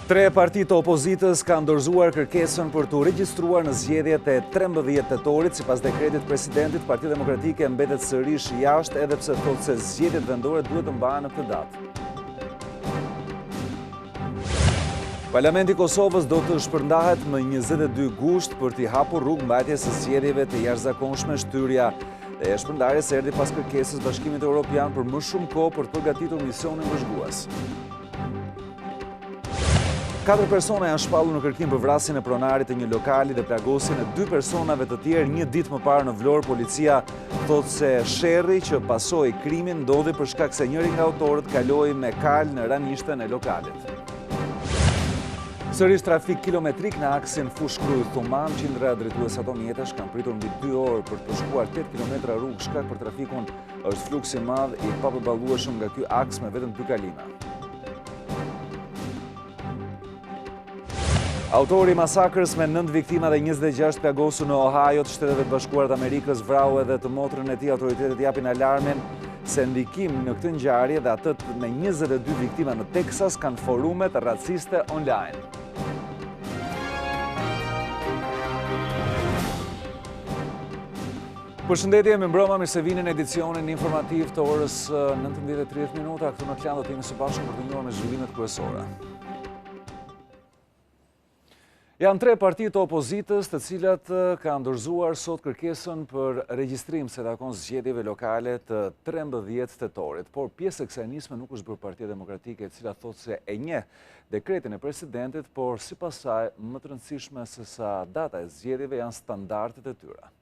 Tre partitë të opozitës kanë dorëzuar kërkesën për të regjistruar në zgjedhjet e 13 tetorit. Sipas dekretit presidentit, Partia Demokratike mbetet sërish jashtë, edhe pse thotë se zgjedhjet vendore duhet të mbahen në këtë datë. Parlamenti i Kosovës do të shpërndahet më 22 gusht për t'i hapur rrugë mbajtjes së zgjedhjeve të jashtëzakonshme. Shtyrja e shpërndarjes erdhi pas kërkesës Bashkimit Evropian për më shumë kohë për të përgatitur misionin vëzhgues. 4 persona janë shpallur në kërkim për vrasjen e pronarit të një lokali dhe plagosjen e 2 personave të tjerë një ditë më parë në Vlorë. Policia thotë se sherrri që pasoi krimin ndodhi për shkak se njëri nga autorët kaloi me kal në ranishtën e lokalit. Sërish trafik kilometrik në aksin Fushkruj-Thuman, qindra drejtues automjetash kanë pritur mbi 2 orë për të përshkuar 8 kilometra rrugë. Shkak për trafikun është fluksi i madh i papërballueshëm nga ky aks me vetëm 2 kalime. Autori i masakrës me 9 viktima dhe 26 plagosur në Ohio të Shtetet e Bashkuara të Amerikës vrau edhe të motrën e tij. Autoritetet japin alarmin se ndikim në këtë ngjarje dhe atët me 22 viktima në Teksas kanë forumet raciste online. Përshëndetje, më mbrëma, mirë se vini në edicionin informativ të orës 19:30 minuta. Këtu në Klan do të jemi së bashku për të njohur me zhvillimet kryesore. Janë 3 partitë të opozitës të cilat kanë dorëzuar sot kërkesën për regjistrim se takon zgjedhjeve lokale të 13 tetorit, por pjesë e kësaj nisme nuk është bërë Partia Demokratike, e cila thotë se e njeh dekretin e presidentit, por sipas saj më të rëndësishme se sa data e zgjedhjeve janë standardet e tyre.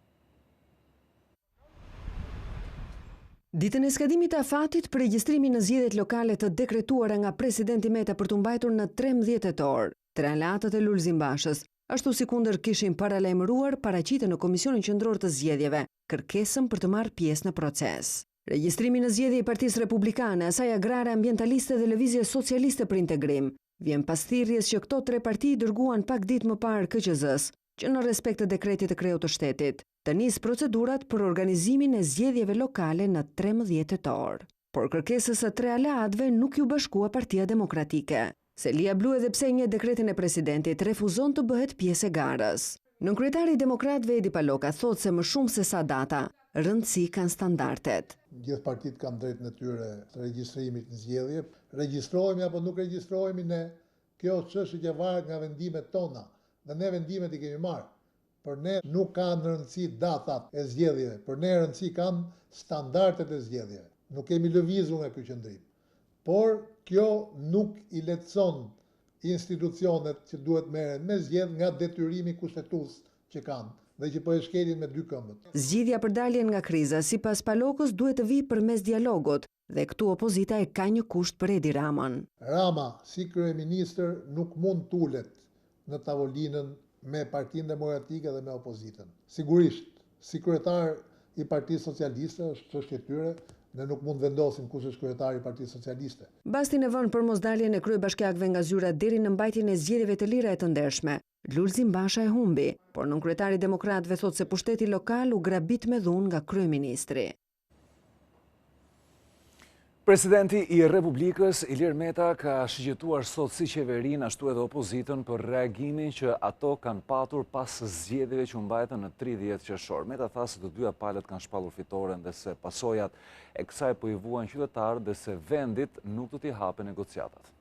Ditën e skadimit të afatit për regjistrimin në zgjedhjet lokale të dekretuara nga presidenti Meta për të mbajtur në 13 tetor, 3 aleatët e Lulzim Bashës, ashtu si kundër kishin paralajmëruar paraqiten në Komisionin Qendror të Zgjedhjeve kërkesën për të marrë pjesë në proces. Regjistrimi në zgjedhje i Partisë Republikane, asaj agrare, ambientaliste dhe Lëvizjes Socialiste për Integrim vjen pas thirrjes që këto 3 parti dërguan pak ditë më parë KQZ-s, që në respekt të dekretit të kreut të shtetit, të nisë procedurat për organizimin e zgjedhjeve lokale në 13 tetor. Por kërkesës së 3 aleatëve nuk ju bashkua Partia Demokratike. Selia Blu, edhe pse njeh dekretin e presidentit, refuzon të bëhet pjesë e garës. Nënkryetari i Demokratëve Edi Paloka thotë se më shumë se sa data, rëndësi kanë standardet. Gjithë partitë kanë drejtën e tyre të regjistrimit në zgjedhje. Regjistrohemi apo nuk regjistrohemi ne, kjo çështje që varet nga vendimet tona, dhe ne vendimet i kemi marrë. Për ne nuk kanë rëndësi datat e zgjedhjeve, për ne rëndësi kanë standardet e zgjedhjeve. Nuk kemi lëvizur nga ky qendrim. Por kjo nuk i lehtëson institucionet që duhet merren me zgjedhje nga detyrimi kushtetues që kanë dhe që po e shkelin me 2 këmbët. Zgjidhja për daljen nga kriza sipas Palokës duhet të vijë përmes dialogut dhe këtu opozita e ka një kusht për Edi Ramën. Rama si kryeministër nuk mund tulet në tavolinën me Partinë Demokratike dhe me opozitën. Sigurisht, si kryetar i Partisë Socialiste është çështje e tyre, ne nuk mund vendosim kush është kryetari i Partisë Socialiste. Bastin e vënë për mosdaljen e kryebashkiakëve nga zyra deri në mbajtjen e zgjedhjeve të lira e të ndershme. Lulzim Basha e humbi, por nënkryetari i Demokratëve thotë se pushteti lokal u grabit me dhunë nga kryeministri. Presidenti i Republikës, Ilir Meta, ka shqyrtuar sot si qeverinë ashtu edhe opozitën për reagimin që ato kanë patur pas zgjedhjeve që u mbajtën në 30 qershor. Meta tha se të 2 palët kanë shpallur fitoren dhe se pasojat e kësaj po i vuajnë qytetarët dhe se vendit nuk do t'i hapen negociatat.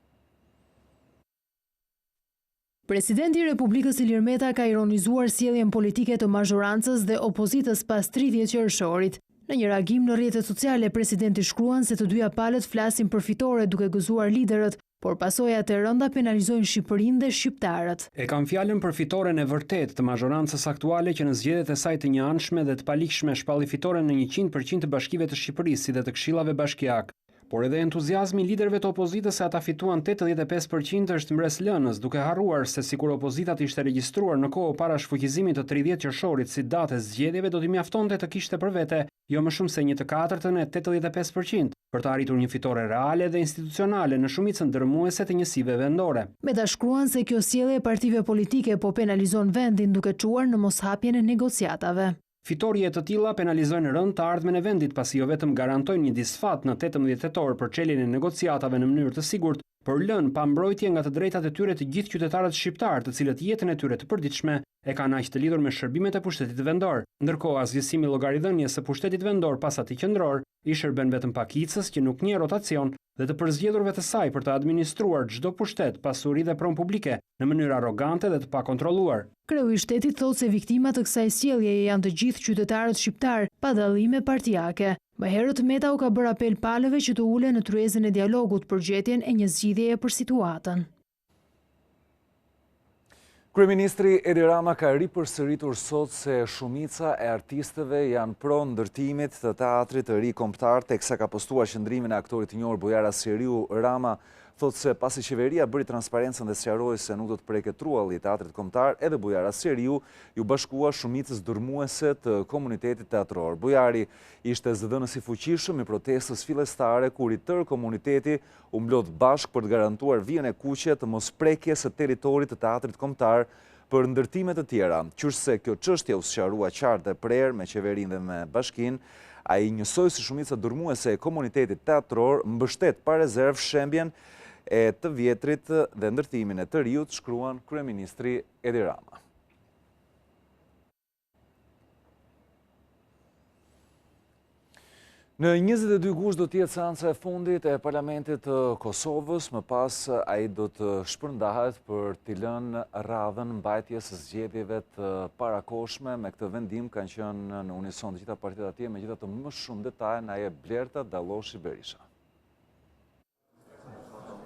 Presidenti i Republikës Ilir Meta ka ironizuar sjelljen politike të mazhorancës dhe opozitës pas 30 qershorit. Në një reagim në rrjetet sociale, presidenti shkruan se të 2 palët flasin për fitore duke gëzuar liderët, por pasojat e rënda penalizojnë Shqipërinë dhe shqiptarët. E kam fjalën për fitoren e vërtet të mazhorancës aktuale që në zgjedhjet e saj të njëanshme dhe të palikshme shpalli fitoren në 100% të bashkive të Shqipërisë si dhe të këshillave bashkiak. Por edhe entuziazmi liderëve të opozitës se ata fituan 85% është mbres lënës, duke harruar se sikur opozitat ishte regjistruar në kohë para shfuqizimit të 30 qershorit si datë zgjedhjeve do t'i mjaftonte të kishte për vete jo më shumë se 1/4 e 85% për të arritur një fitore reale dhe institucionale në shumicën dërmuese të njësive vendore. Meta shkruan se kjo sjellje e partive politike po penalizon vendin duke çuar në moshapjen e negociatave. Fitorje të tilla penalizojnë rënd të ardhmen e vendit pasi jo vetëm garantojnë një disfat në 18 tetor për çeljen e negociatave në mënyrë të sigurt, për lënë pa mbrojtje nga të drejtat e tyre të gjithë qytetarët shqiptar, të cilët jetën e tyre të përditshme e kanë aq të lidhur me shërbimet e pushtetit vendor. Ndërkohë, asgjësimi i llogaridhënies së pushtetit vendor pas atij qendror i shërben vetëm pakicës që nuk njeh rotacion dhe të përzgjedhurve të saj për të administruar çdo pushtet, pasuri dhe pronë publike në mënyrë arrogante dhe të pakontrolluar. Kreu i shtetit thotë se viktimat të kësaj sjelljeje janë të gjithë qytetarët shqiptar, pa dallime partijake. Më herët Meta u ka bërë apel palëve që të ulen në tryezën e dialogut për gjetjen e një zgjidhjeje për situatën. Kryeministri Edi Rama ka ripërsëritur sot se shumica e artistëve janë pronë ndërtimit të teatrit të ri kombëtar, teksa ka postuar qëndrimin e aktorit të njohur Bujara Seriu. Rama thotë se pasi qeveria bëri transparencën dhe sqaroi se nuk do të preket trulli i teatrit kombëtar, edhe Bujara Seriu ju bashkua shumicës dërmuese të komunitetit teatror. Bujari ishte zëdhënës i fuqishëm i protestës fillestare kur i tërë komuniteti u mblodh bashkë për të garantuar vijën e kuqe të mosprekjes së territorit të teatrit kombëtar për ndërtime të tjera. Qërse kjo çështje u sqarua qartë dhe prerë me qeverinë dhe me bashkinë, ai njësoj si shumica dërmuese e komunitetit teatror mbështet pa rezervë shembjen e të vjetrit dhe ndërtimin e të riut, shkruan kryeministri Edi Rama. Në 22 gusht do t'jetë seanca e fundit e Parlamentit të Kosovës, më pas ai do të shpërndahet për t'i lënë radhën mbajtjes së zgjedhjeve të parakoshme. Me këtë vendim kanë qenë në unison të gjitha partitë atje, megjithatë më shumë detaje na jep Blerta Dalloshi Berisha.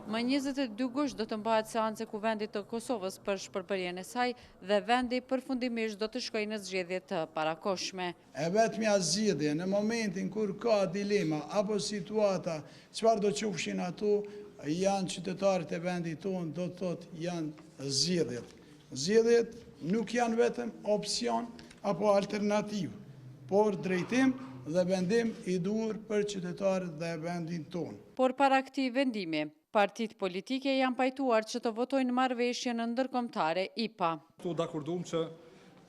Më 22 gusht do të mbahet seancë e Kuvendit të Kosovës për shpërbërjen e saj dhe vendi përfundimisht do të shkojë në zgjedhje të parakoshme. E vetmja zgjedhje në momentin kur ka dilema apo situata, çfarë do qofshin ato, janë qytetarët e vendit tonë, do të thotë janë zgjedhjet. Zgjedhjet nuk janë vetëm opsion apo alternativë, por drejtim dhe vendim i duhur për qytetarët dhe vendin tonë. Por para këtij vendimi, partitë politike janë pajtuar që të votojnë marrëveshjen ndërkombëtare IPA. Tu dakordum që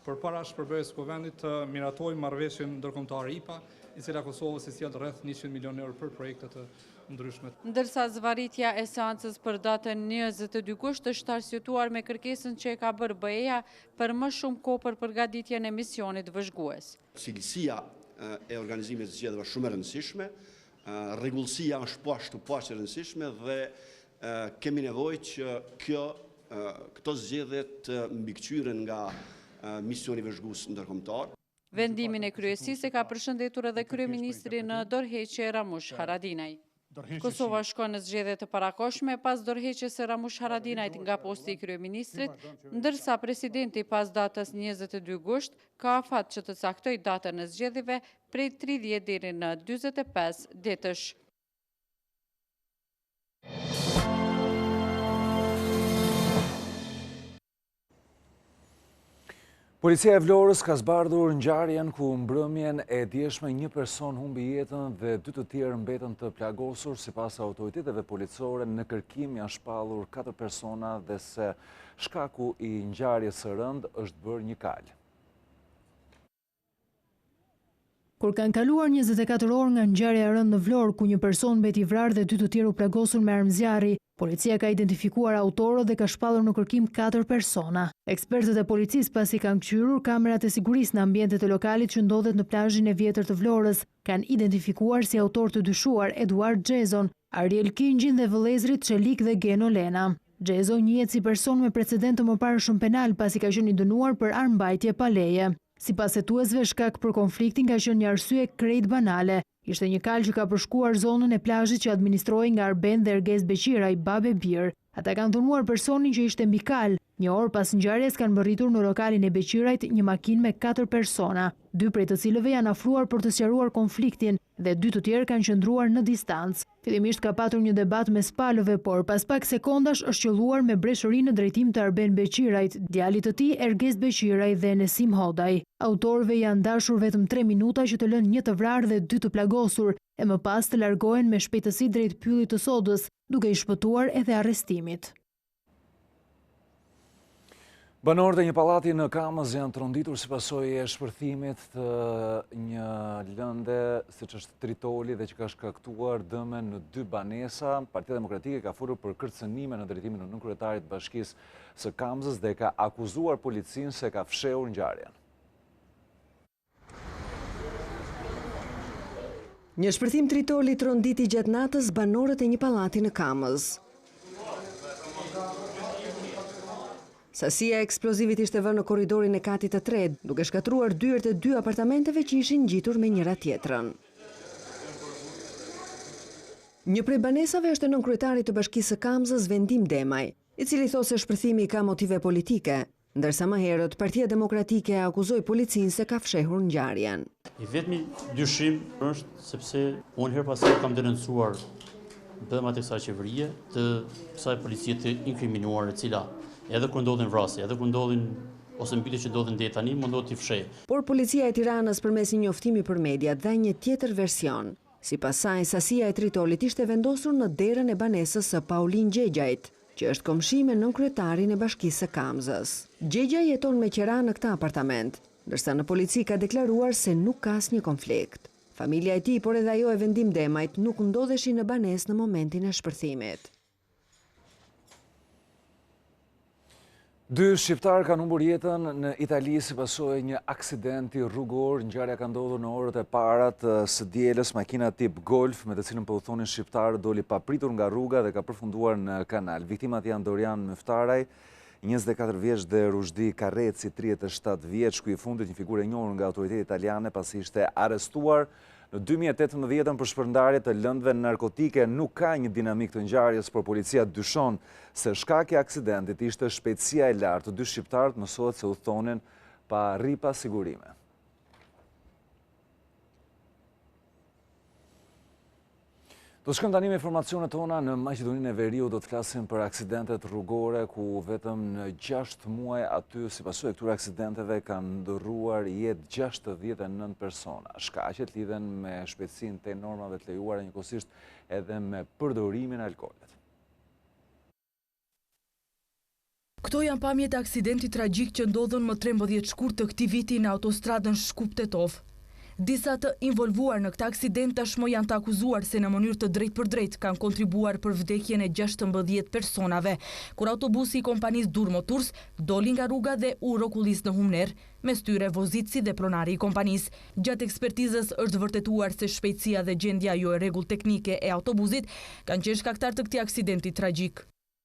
përpara shpërbërjes së Kuvendit të miratojmë marrëveshjen ndërkombëtare IPA, i cila Kosovës i sjell rreth 100 milionë euro për projekte të ndryshme. Ndërsa zvarritja e seancës për datën 22 gusht është arsyetuar me kërkesën që e ka bërë BE-ja për më shumë kohë për përgatitjen e misionit vëzhgues. Cilësia e organizimit të zgjedhjeve është shumë e rëndësishme. Rregullësia është poashtu e rëndësishme dhe kemi nevojë që këto zgjedhje të mbikëqyren nga misioni vëzhgues ndërkombëtar. Vendimin e kryesisë ka përshëndetur edhe kryeministri në dorëheqje Ramush Haradinaj. Kosova shkon në zgjedhje të parakoshme pas dorëheqjes së Ramush Haradinajt nga posti i kryeministrit, ndërsa presidenti pas datës 22 gusht ka afat që të caktoj datën e zgjedhjeve prej 30 deri në 45 ditësh. Policia e Vlorës ka zbardhur ngjarjen ku mbrëmjen e djeshme një person humbi jetën dhe 2 të tjerë mbetën të plagosur. Sipas autoriteteve policore, në kërkim janë shpallur 4 persona dhe se shkaku i ngjarjes së rënd është bërë një kal. Kur kanë kaluar 24 orë nga ngjarja e rëndë në Vlorë, ku një person mbeti i vrarë dhe 2 të tjerë u plagosur me armëzjarri, policia ka identifikuar autorët dhe ka shpallur në kërkim 4 persona. Ekspertët e policisë pasi kanë kthyer kamerat e sigurisë në ambientet e lokalit që ndodhet në plazhin e vjetër të Vlorës, kanë identifikuar si autor të dyshuar Eduard Xhezon, Ariel Kingjin dhe vëllezrit Çelik dhe Geno Lena. Xhezo njihet si person me precedent të mëparshëm penal pasi ka qenë i dënuar për armbajtje pa leje. Sipas hetuesve, shkak për konfliktin ka qenë një arsye krejt banale. Ishte një kal që ka përshkuar zonën e plazhit që administrohej nga Arben dhe Erges Beqiraj, babe bir. Ata kanë dhunuar personin që ishte mbi kal. Një orë pas ngjarjes kanë mbërritur në lokalin e Beqirajt një makinë me 4 persona, 2 prej të cilëve janë afruar për të sqaruar konfliktin dhe 2 të tjerë kanë qëndruar në distancë. Fillimisht ka patur një debat mes palëve, por pas pak sekondash është qelluar me breshëri në drejtim të Arben Beqirajt, djalit të tij Erges Beqiraj dhe Nesim Hodaj. Autorëve janë dashur vetëm 3 minuta që të lënë një të vrarë dhe 2 të plagosur, e më pas të largohen me shpejtësi drejt pyllit të sodës, duke i shpëtuar edhe arrestimit. Banorët e një pallati në Kamës janë tronditur si pasojë e shpërthimit të një lënde siç është tritoli dhe që ka shkaktuar dëme në 2 banesa. Partia Demokratike ka folur për kërcënime në drejtimin e nënkryetarit të Bashkisë së Kamës dhe ka akuzuar policinë se ka fshehur ngjarjen. Një shpërthim tritoli tronditi gjatë natës banorët e një pallati në Kamës. Sasia e eksplozivit ishte vënë në korridorin e katit të 3, duke shkatruar dyert e 2 apartamenteve që ishin ngjitur me njëra tjetrën. Një prej banesave është nënkryetari të Bashkisë së Kamës, Vendim Demaj, i cili thosë se shpërthimi ka motive politike, ndërsa më herët Partia Demokratike akuzoi policinë se ka fshehur ngjarjen. I vetmi dyshim është sepse unë her pas here kam denoncuar bëdhmat e kësaj qeverie të kësaj policie të inkriminuar e cila edhe kur ndodhin vrasje, edhe kur ndodhin ose mbytje që ndodhin deri tani, mundohet t'i fshehë. Por policia e Tiranës përmes një njoftimi për media dha një tjetër version. Sipas saj, sasia e tritolit ishte vendosur në derën e banesës së Paulin Gjegjajt, që është komshi me nënkryetarin e Bashkisë së Kamës. Gjegjaj jeton me qira në këtë apartament, ndërsa në polici ka deklaruar se nuk ka asnjë konflikt. Familja e tij, por edhe ajo e Vendim Demajt, nuk ndodheshin në banesë në momentin e shpërthimit. 2 shqiptarë kanë humbur jetën në Itali si pasojë një aksidenti rrugor. Ngjarja ka ndodhur në orët e para të së dielës. Makina tip Golf me të cilën po udhtonin shqiptarët doli papritur nga rruga dhe ka përfunduar në kanal. Viktimat janë Dorian Mëftaraj, 24 vjeç dhe Rushdi Karreci, 37 vjeç, ku i fundit një figurë e njohur nga autoritetet italiane pasi ishte arrestuar në 2018 për shpërndarje të lëndëve narkotike. Nuk ka një dinamik të ngjarjes, por policia dyshon se shkaki i aksidentit ishte shpejtësia e lartë. Të 2 shqiptarët mësohet se udhtonin pa rripa sigurime. Do shkojmë tani me informacionet tona në Maqedoninë e Veriut. Do të flasim për aksidentet rrugore ku vetëm në 6 muaj aty si pasojë këtyre aksidenteve kanë ndërruar jetë 69 persona. Shkaqet lidhen me shpejtësinë te normave të lejuara, njëkohësisht edhe me përdorimin e alkoolit. Këto janë pamjet e aksidentit tragjik që ndodhën më 13 shkurt të këtij viti në autostradën Shkup-Tetov. Disa të involvuar në këtë aksident tashmë janë të akuzuar se në mënyrë të drejtë për drejtë kanë kontribuar për vdekjen e 16 personave, kur autobusi i kompanisë Durmoturs doli nga rruga dhe u rrokullis në Humner, mes tyre vozitësi dhe pronari i kompanisë. Gjatë ekspertizës është vërtetuar se shpejtësia dhe gjendja jo e rregull teknike e autobusit kanë qenë shkaktar të këtij aksidenti tragjik.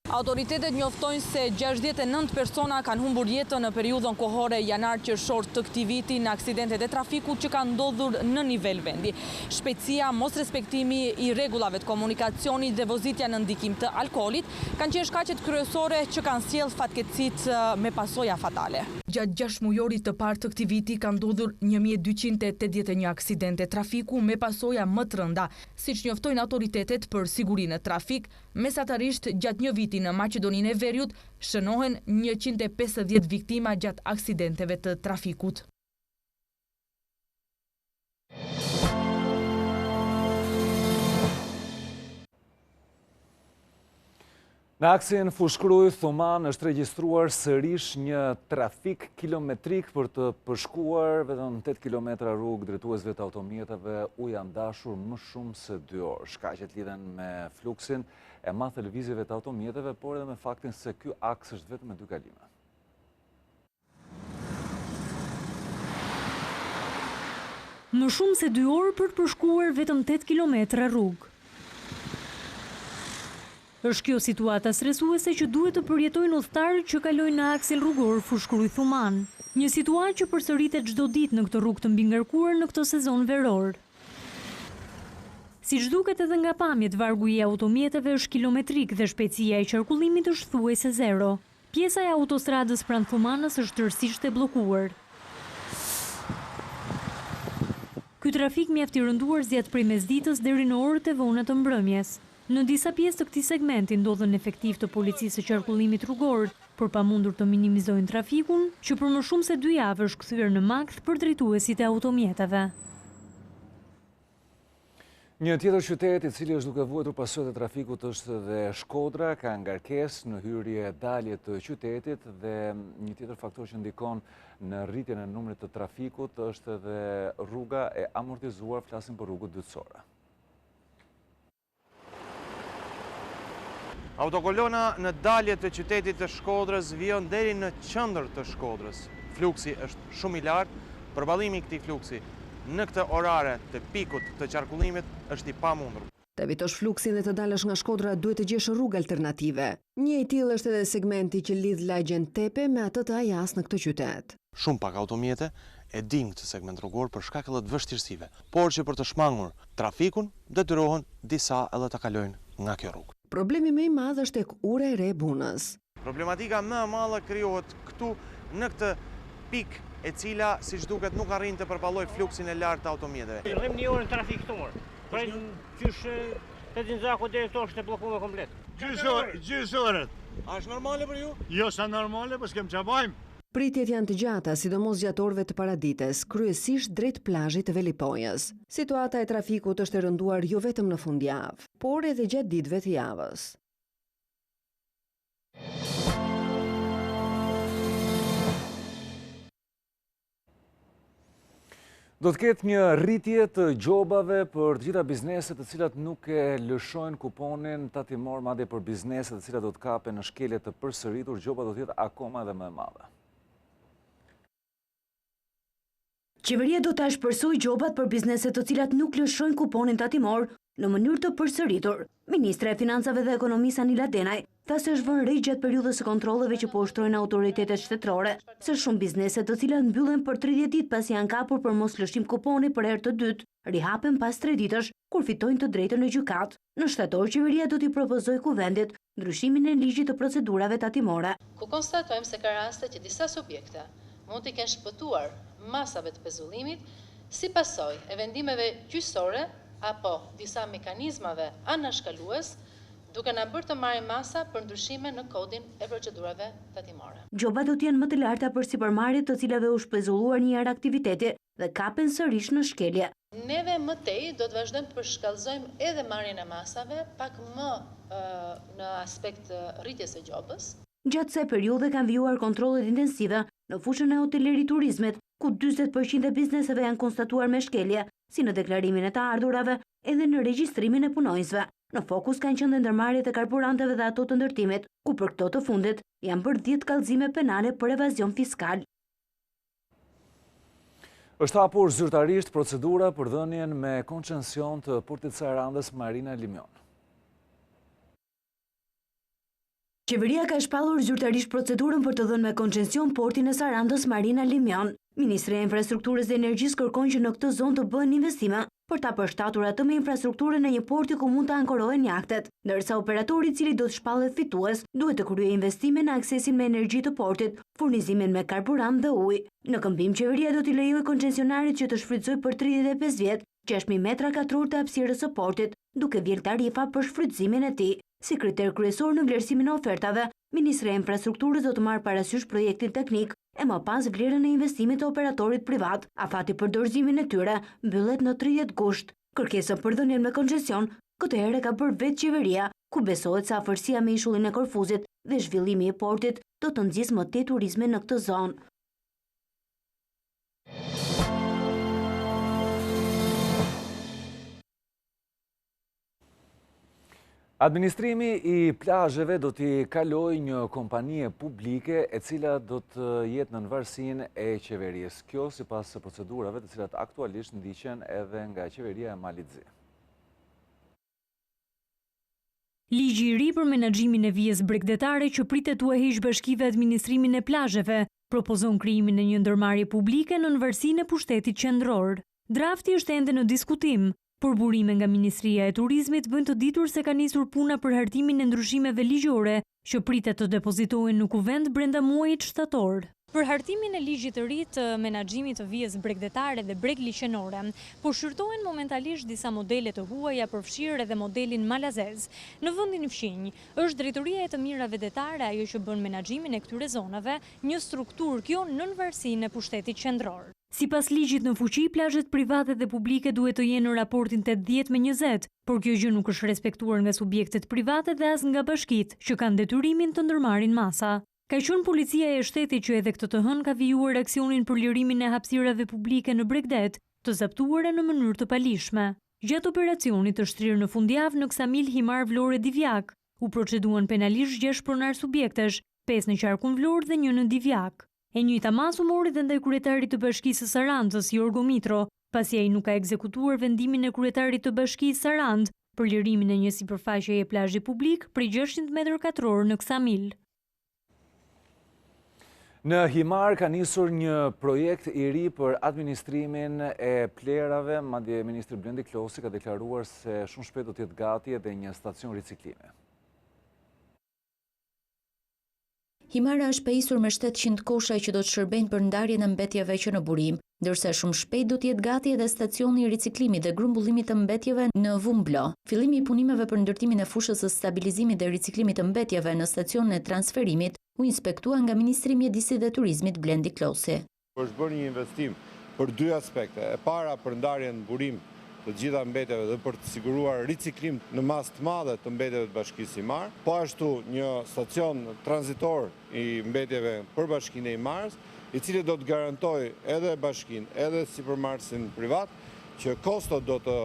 Autoritetet njoftojnë se 69 persona kanë humbur jetën në periudhën kohore janar-qershor të këtij viti në aksidentet e trafikut që kanë ndodhur në nivel vendi. Shpejtësia, mos respektimi i rregullave të komunikacionit dhe vozitja në ndikim të alkoolit kanë qenë shkaqet kryesore që kanë sjellë fatkeqësitë me pasoja fatale. Gjatë 6 mujorit të parë të këtij viti kanë ndodhur 1281 aksidente trafiku me pasoja më të rënda, siç njoftojnë autoritetet për sigurinë në trafik. Mesatarisht gjatë një viti në Maqedoninë e Veriut shënohen 150 viktima gjatë aksidenteve të trafikut. Në aksin Fushkruj Thuman është regjistruar sërish një trafik kilometrik për të përshkuar vetëm 8 km rrugë drejtuesve të automjeteve u janë dashur më shumë se 2 orë. Shkaqet lidhen me fluksin e madh të lëvizjeve të automjeteve, por edhe me faktin se ky aks është vetëm me 2 kalime. Më shumë se 2 orë për të përshkuar vetëm 8 km rrugë. Është kjo situata stresuese që duhet të përjetojnë udhëtarët që kalojnë në aksin rrugor Fushkruj Thuman. Një situatë që përsëritet çdo ditë në këtë rrugë të mbingarkuar në këtë sezon veror. Siç duket edhe nga pamjet, vargu i automjeteve është kilometrik dhe shpejtësia e qarkullimit është thuajse zero. Pjesa e autostradës pranë Thumanës është tërësisht e bllokuar. Ky trafik mjaft i rënduar zgjat prej mesditës deri në orët e vona të mbrëmjes. Në disa pjesë të këtij segmenti ndodhen efektiv të policisë së qarkullimit rrugor, por pamundur të minimizojnë trafikun, që për më shumë se 2 javë është kthyer në makth për drejtuesit e automjeteve. Një tjetër qytet i cili është duke vuajtur pasojat e trafikut është dhe Shkodra, ka ngarkesë në hyrje dalje të qytetit dhe një tjetër faktor që ndikon në rritjen e numrit të trafikut është edhe rruga e amortizuar, flasim për rrugët dytësore. Autokolona në dalje të qytetit të Shkodrës vijon deri në qendër të Shkodrës. Fluksi është shumë i lartë, përballimi i këtij fluksi në këtë orare të pikut të qarkullimit është i pamundur. Të evitosh fluksin dhe të dalësh nga Shkodra duhet të gjesh rrugë alternative. Një i tillë është edhe segmenti që lidh lagjen Tepe me atë të Ajas në këtë qytet. Shumë pak automjete e din këtë segment rrugor për shkak të vështirësive, por që për të shmangur trafikun detyrohen disa edhe të kalojnë nga kjo rrugë. Problemi më i madh është tek ura e re Bunës. Problematika më e madhe krijohet këtu në këtë pikë e cila, siç duket, nuk arrin të përballojë fluksin e lartë të automjeteve. Rrim një orë në trafik këtu mor. Prej qysh te Zeqo deri këtu është bllokuar komplet. Gjysë orë. A është normale për ju? Jo, sa normale, po s'kem ç'a bajm. Pritjet janë të gjata, sidomos gjatë orëve të paradites, kryesisht drejt plazhit të Velipojës. Situata e trafikut është e rënduar jo vetëm në fundjavë, por edhe gjatë ditëve të javës. Do të ketë një rritje të gjobave për të gjitha bizneset të cilat nuk e lëshojnë kuponin tatimor, madje për bizneset të cilat do të kapen në shkelje të përsëritur, gjoba do të jetë akoma edhe më e madhe. Qeveria do të shpërsojë gjobat për bizneset të cilat nuk lëshojnë kuponin tatimor në mënyrë të përsëritur. Ministre e Financave dhe Ekonomisë Anila Denaj tha se është vënë re gjatë periudhës së kontrolleve që po ushtrojnë autoritetet shtetërore, se shumë biznese të cilat mbyllen për 30 ditë pasi janë kapur për mos lëshim kuponi për herë të dytë, rihapen pas 3 ditësh kur fitojnë të drejtën në gjykat. Në shtator, qeveria do t'i propozojë kuvendit ndryshimin e ligjit të procedurave tatimore. Ku konstatojmë se ka raste që disa subjekte mund t'i kenë shpëtuar masave të pezullimit si pasojë e vendimeve gjyqësore apo disa mekanizmave anashkalues, duke na bërë të marrim masa për ndryshime në kodin e procedurave tatimore. Gjobat do të jenë më të larta për sipërmarrjet të cilave u shpezulluar një herë aktiviteti dhe kapen sërish në shkelje. Neve më tej do të vazhdojmë të përshkallëzojmë edhe marrjen e masave, pak më në aspekt rritjes së gjobës. Gjatë kësaj periudhe kanë vijuar kontrollet intensive në fushën e hoteleri turizmit, ku 40% e bizneseve janë konstatuar me shkelje, si në deklarimin e të ardhurave edhe në regjistrimin e punonjësve. Në fokus kanë qenë ndërmarrjet e karburanteve dhe ato të ndërtimit, ku për këto të fundit janë bërë 10 kallëzime penale për evazion fiskal. Është hapur zyrtarisht procedura për dhënien me koncesion të portit Sarandës Marina Limion. Qeveria ka shpallur zyrtarisht procedurën për të dhënë me koncesion portin e Sarandës Marina Limion. Ministri e Infrastrukturës dhe Energjisë kërkon që në këtë zonë të bëhen investime për ta përshtatur atë me infrastrukturën e një porti ku mund të ankorohen jahtet, ndërsa operatori i cili do të shpallet fitues duhet të kryejë investime në aksesin me energji të portit, furnizimin me karburant dhe ujë. Në këmbim, qeveria do t'i lejojë koncesionarit që të shfrytëzojë për 35 vjet 6.000 metra katror të hapësirës së portit, duke vjedhur tarifa për shfrytëzimin e tij. Si kriter kryesor në vlerësimin e ofertave, Ministri e Infrastrukturës do të marrë parasysh projektin teknik e më pas vlerën e investimit të operatorit privat. Afati për dorëzimin e tyre mbyllet në 30 gusht. Kërkesën për dhënien me koncesion këtë herë ka bërë vetë qeveria, ku besohet se afërsia me ishullin e Korfuzit dhe zhvillimi i portit do të nxjisë më tej turizmin në këtë zonë. Administrimi i plazheve do t'i kalojë një kompanie publike e cila do të jetë në varësinë e qeverisë. Kjo sipas procedurave të cilat aktualisht ndiqen edhe nga qeveria e Malit Zi. Ligji i ri për menaxhimin e vijës bregdetare që pritet t'u heqë bashkive administrimin e plazheve propozon krijimin e një ndërmarrje publike në varësinë e pushtetit qendror. Drafti është ende në diskutim. Por burime nga Ministria e Turizmit bëjnë të ditur se ka nisur puna për hartimin e ndryshimeve ligjore që pritet të depozitohen në kuvend brenda muajit shtator. Për hartimin e ligjit të ri të menaxhimit të vijës bregdetare dhe breg liqenore, po shqyrtohen momentalisht disa modele të huaja përfshirë edhe modelin malazez. Në vendin fqinj, është drejtoria e të mirave detare ajo që bën menaxhimin e këtyre zonave, një strukturë kjo nën varësinë e pushtetit qendror. Sipas ligjit në fuqi, plazhet private dhe publike duhet të jenë në raportin 80-20, por kjo gjë nuk është respektuar nga subjektet private dhe as nga bashkitë që kanë detyrimin të ndërmarrin masa. Ka qenë policia e shtetit që edhe këtë të hënë ka vijuar aksionin për lirimin e hapësirave publike në Bregdet, të zaptuara në mënyrë të palishme. Gjatë operacionit të shtrirë në fundjavë në Ksamil Himar Vlore Divjak, u proceduan penalisht 6 pronar subjektesh, 5 në qarkun Vlorë dhe 1 në Divjak. E njëjta masë u mori dhe ndaj kryetarit të bashkisë së Sarandës, Jorgo Mitro, pasi ai nuk ka ekzekutuar vendimin e kryetarit të bashkisë Sarandë për lirimin e një sipërfaqeje plazhi publik prej 600 metër katror në Ksamil. Në Himar ka nisur një projekt i ri për administrimin e plerave, madje Ministri Blendi Klosi ka deklaruar se shumë shpejt do të jetë gati edhe një stacion riciklime. Himara është pajisur me 700 kosha që do të shërbejnë për ndarjen e mbetjeve që në burim, ndërsa shumë shpejt do të jetë gati edhe stacioni i riciklimit dhe grumbullimit të mbetjeve në Vumblo. Fillimi i punimeve për ndërtimin e fushës së stabilizimit dhe riciklimit të mbetjeve në stacionin e transferimit u inspektua nga Ministri i Mjedisit dhe Turizmit Blendi Klosi. Është bërë një investim për 2 aspekte. E para për ndarjen në burim të gjitha mbetjeve dhe për të siguruar riciklim në masë të madhe të mbetjeve të Bashkisë Himar, po ashtu një stacion tranzitor i mbetjeve për Bashkinë e Himarës, i cili do të garantoj edhe bashkinë, edhe sipërmarrësin privat, që kostot do të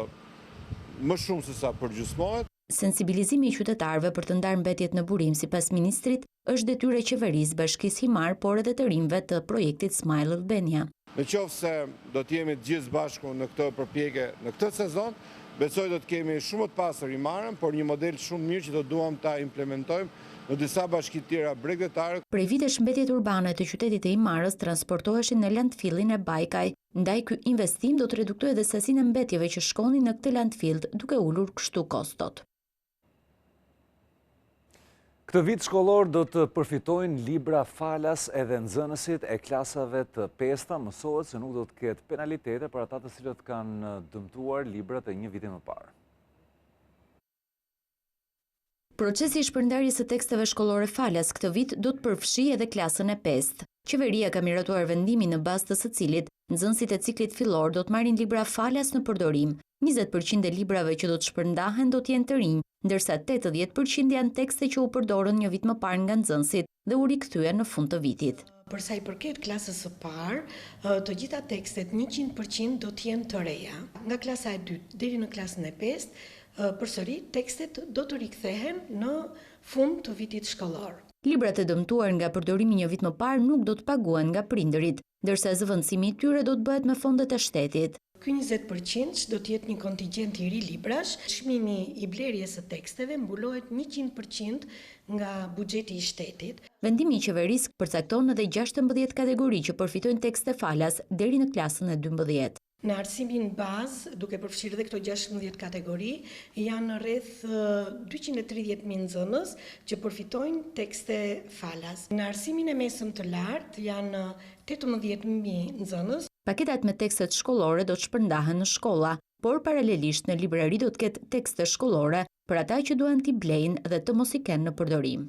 më shumë se sa përgjysmohet. Sensibilizimi i qytetarëve për të ndarë mbetjet në burim sipas ministrit është detyrë e qeverisë Bashkisë Himar, por edhe të rinjve të projektit Smile Albania. Në qoftë se do të jemi të gjithë bashku në këtë përpjekje në këtë sezon, besoj do të kemi shumë të pasur Himarën, por një model shumë mirë që do duam ta implementojmë në disa bashki tjera bregdetare. Prej vitesh mbetjet urbane të qytetit të Himarës transportoheshin në landfillin e Bajkaj, ndaj ky investim do të reduktojë edhe sasinë e mbetjeve që shkonin në këtë landfill, duke ulur kështu kostot. Këtë vit shkollor do të përfitojnë libra falas edhe nxënësit e klasave të 5-ta, mësohet se nuk do të ketë penalitete për ata të cilët kanë dëmtuar librat e një viti më parë. Procesi i shpërndarjes së teksteve shkollore falas këtë vit do të përfshijë edhe klasën e 5. Qeveria ka miratuar vendimin në bazë të së cilit nxënësit e ciklit fillor do të marrin libra falas në përdorim. 20% e librave që do të shpërndahen do të jenë të rinj, ndërsa 80% janë tekste që u përdorën një vit më parë nga nxënësit dhe u rikthyen në fund të vitit. Për sa i përket klasës së parë, të gjitha tekstet 100% do të jenë të reja. Nga klasa e 2 deri në klasën e 5, përsëri tekstet do të rikthehen në fund të vitit shkollor. Librat e dëmtuar nga përdorimi një vit më parë nuk do të paguhen nga prindërit, ndërsa zëvendësimi i tyre do të bëhet me fondet e shtetit. Ky 20% do të jetë një kontingjent i ri librash. Çmimi i blerjes së teksteve mbulohet 100% nga buxheti i shtetit. Vendimi i qeverisë përcakton edhe 16 kategori që përfitojnë tekste falas deri në klasën e 12. Në arsimin bazë, duke përfshirë dhe këto 16 kategori, janë rreth 230.000 nxënës që përfitojnë tekste falas. Në arsimin e mesëm të lartë janë 18.000 nxënës. Paketat me tekstet shkollore do të shpërndahen në shkolla, por paralelisht në librari do të ketë tekste shkollore për ata që duan t'i blejnë dhe të mos i kenë në përdorim.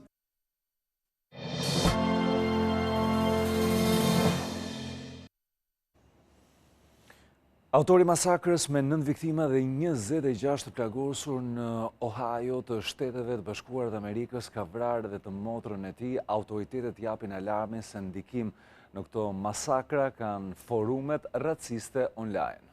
Autori masakrës me 9 viktima dhe 26 të plagosur në Ohio të Shteteve të Bashkuara të Amerikës ka vrarë dhe të motrën e tij. Autoritetet japin alarmin se ndikim në këto masakra kanë forumet raciste online.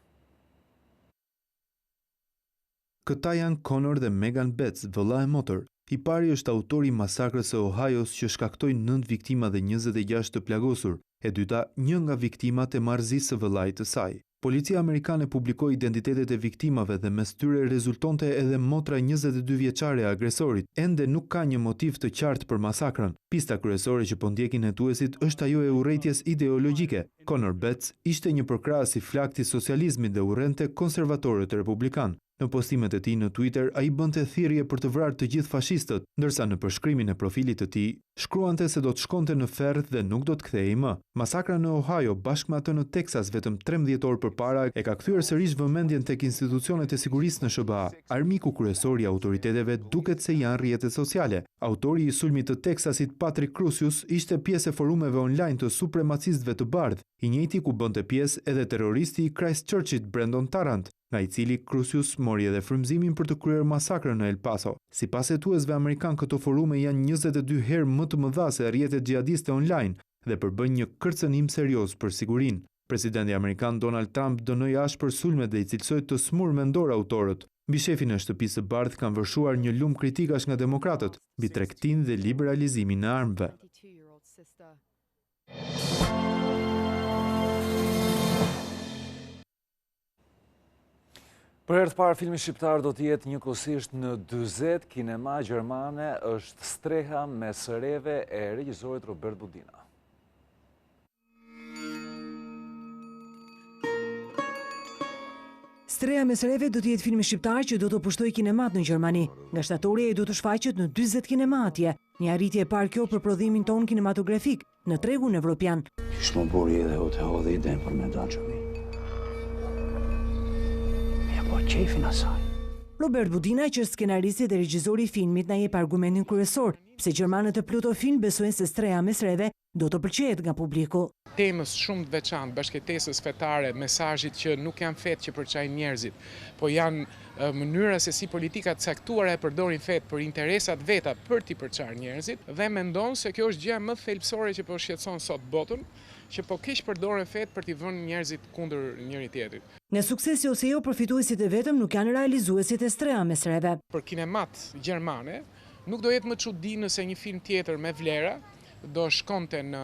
Këta janë Connor dhe Megan Betts, vëlla e motër. I pari është autori i masakrës së Ohio's që shkaktoi 9 viktima dhe 26 të plagosur. E dyta, një nga viktimat e marrëzisë së vëllait të saj. Policia amerikane publikoi identitetet e viktimave dhe mes tyre rezultonte edhe motra 22 vjeçare e agresorit. Ende nuk ka një motiv të qartë për masakrën. Pista kryesore që po ndjekin hetuesit është ajo e urrejtjes ideologjike. Connor Betts ishte një përkrahës i flaktit socializmit dhe urrente konservatorët republikan. Në postimet e tij në Twitter, ai bënte thirrje për të vrarë të gjithë fashistët, ndërsa në përshkrimin e profilit të tij, shkruante se do të shkonte në ferr dhe nuk do të kthehej më. Masakra në Ohio bashkë me atë në Teksas vetëm 13 orë përpara e ka kthyer sërish vëmendjen tek institucionet e sigurisë në SBA. Armiku kryesor i autoriteteve duket se janë rrjetet sociale. Autori i sulmit të Teksasit, Patrick Crusius, ishte pjesë e forumeve online të supremacistëve të bardhë, i njëjti ku bënte pjesë edhe terroristi i Christchurchit Brandon Tarrant, nga i cili Crusius mori edhe frymëzimin për të kryer masakrën në El Paso. Sipas hetuesve amerikan, këto forume janë 22 herë më të mëdha se rrjetet xhihadiste online dhe përbëjnë një kërcënim serioz për sigurinë. Presidenti amerikan Donald Trump dënoi ashpër sulmet dhe i cilësoi të smur mendor autorët. Mbi shefin e shtëpisë së bardhë kanë vërshuar një lumë kritikash nga demokratët, mbi tregtinë dhe liberalizimin e armëve. Për herë të parë, filmi shqiptar do të jetë njëkohësisht në 40 kinema gjermane, është Streha me sëreve e regjisorit Robert Budina. Streha me sëreve do të jetë filmi shqiptar që do të pushtojë kinemat në Gjermani. Nga shtatori do të shfaqet në 40 kinema atje. Një arritje e parë kjo për prodhimin ton kinematografik në tregun evropian. Shmo buri edhe o të hodhe ide për me dalë qefin asaj. Robert Budina, që është skenaristi dhe regjizori i filmit, na jep argumentin kryesor pse gjermanët e Pluto Film besojnë se Streha me sëreve do të pëlqejet nga publiku. Temës shumë të veçantë, bashkëtesës fetare, mesazhit që nuk janë fetë që përçajnë njerëzit, po janë mënyra se si politikat caktuara e përdorin fetë për interesat veta për t'i përçarë njerëzit, dhe mendon se kjo është gjëja më thelbësore që po shqetëson sot botën, që po keq përdoren fetë për t'i vënë njerëzit kundër njëri tjetrit. Nga suksesi ose jo, përfituesit e vetëm nuk janë realizuesit e Streha me sëreve. Për kinemat gjermane, nuk do jetë më çudi nëse një film tjetër me vlera do shkonte në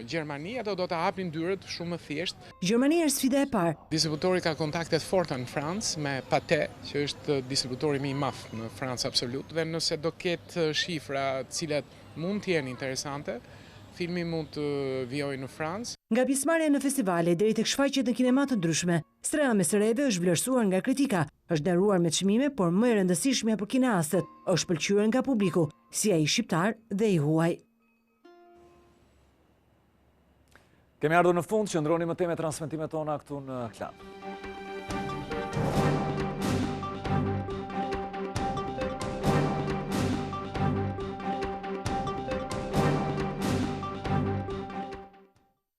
Gjermani, ato do të hapin dyert shumë më thjesht. Gjermania është sfida e parë. Distributori ka kontaktet forta në Francë me Pathé, që është distributori më i madh në Francë absolut, dhe nëse do ketë shifra të cilat mund të jenë interesante, filmi mund të vijojë në Francë. Nga pjesëmarrja në festivale deri tek shfaqjet në kinema të ndryshme, Streha me sëreve është vlerësuar nga kritika, është ndaruar me çmime, por më e rëndësishmja për kineastët është pëlqyer nga publiku, si ai shqiptar dhe i huaj. Kemi ardhur në fund, qëndroni më tej me transmetimet tona këtu në Klan.